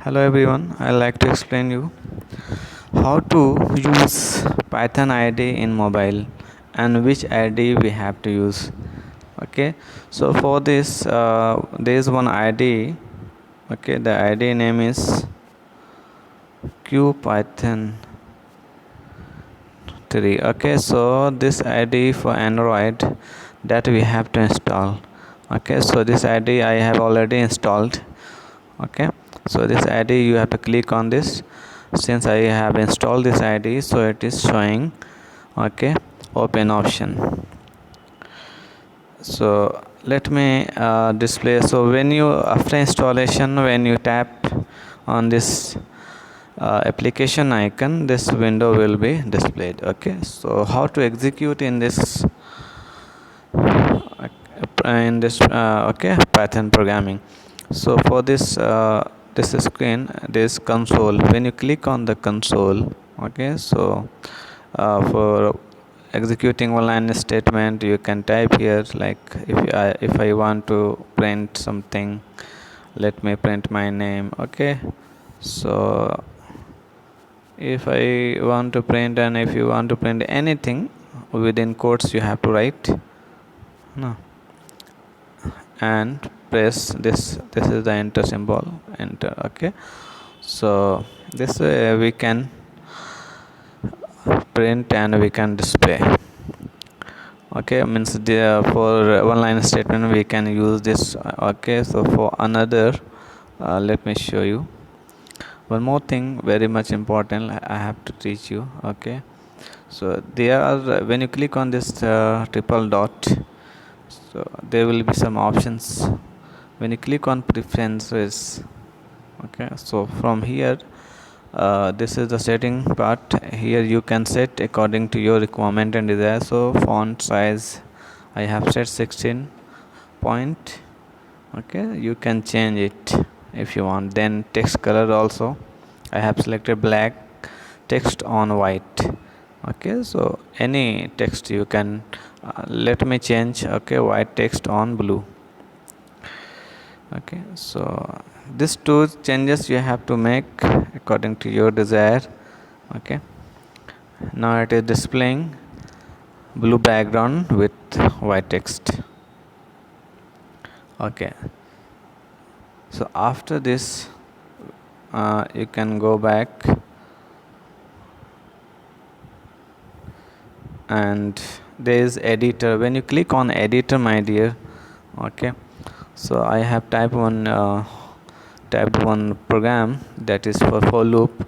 Hello everyone, I like to explain you how to use Python IDE in mobile and which IDE we have to use. Okay, so for this there is one IDE. Okay, the IDE name is QPython 3. Okay, so this IDE for Android that we have to install. Okay, so this IDE I have already installed. Okay, so this IDE you have to click on this. Since I have installed this IDE, so it is showing okay open option. So let me display. So when you after installation, when you tap on this application icon, this window will be displayed. Okay, so how to execute in this okay Python programming. So for this screen, this console, when you click on the console, okay, so for executing one line statement you can type here, like if I want to print something, let me print my name. Okay, so if I want to print, and if you want to print anything within quotes, you have to write no and press this is the enter symbol, enter. Okay, so this way we can print and we can display. Okay, means for one line statement we can use this. Okay, so for another let me show you one more thing very much important I have to teach you. Okay, so there are when you click on this triple dot, so there will be some options. When you click on preferences, okay, so from here this is the setting part. Here you can set according to your requirement and desire. So font size I have set 16 point. Okay, you can change it if you want. Then text color also I have selected black, text on white. Okay, so any text you can let me change. Okay, white text on blue. Okay, so these two changes you have to make according to your desire. Okay, now it is displaying blue background with white text. Okay, so after this you can go back and there is editor. When you click on editor, my dear, okay, so I have typed one program that is for loop.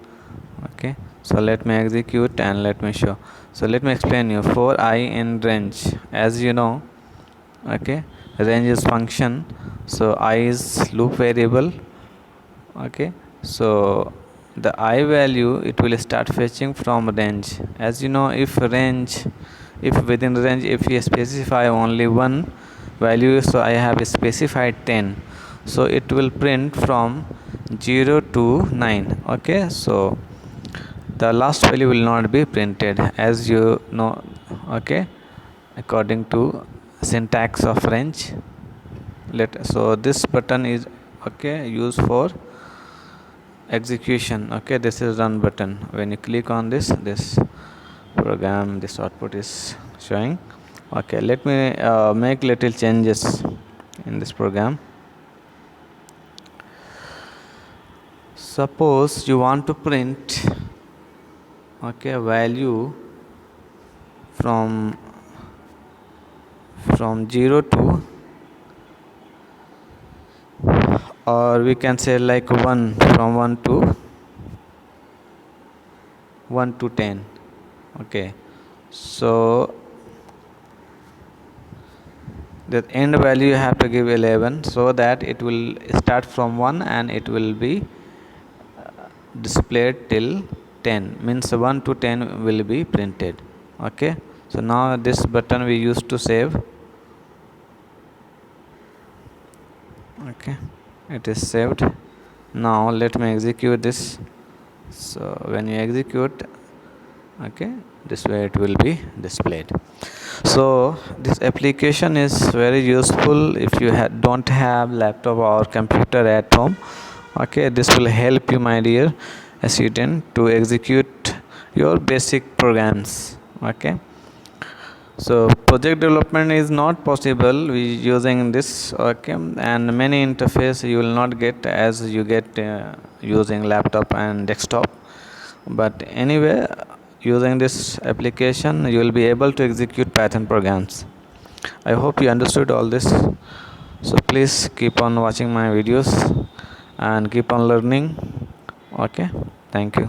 Okay, so let me execute and let me show. So let me explain you. For I in range, as you know, okay, range is function, so I is loop variable. Okay, so the I value it will start fetching from range. As you know, if within range, if you specify only one value, so I have specified 10, so it will print from 0 to 9. Okay, so the last value will not be printed, as you know. Okay, according to syntax of range. So this button is okay used for execution. Okay, this is run button. When you click on this program, this output is showing. Okay, let me make little changes in this program. Suppose you want to print okay value from 0 to, or we can say like 1, from 1 to 10. Okay, so the end value you have to give 11, so that it will start from 1 and it will be displayed till 10, means 1 to 10 will be printed. Okay, so now this button we used to save. Okay, it is saved. Now let me execute this. So when you execute, okay, this way it will be displayed. So this application is very useful if you don't have laptop or computer at home. Okay, this will help you, my dear student, to execute your basic programs. Okay, so project development is not possible using this. Okay, and many interface you will not get as you get using laptop and desktop, but anyway, using this application you will be able to execute Python programs. I hope you understood all this. So please keep on watching my videos and keep on learning. Okay, thank you.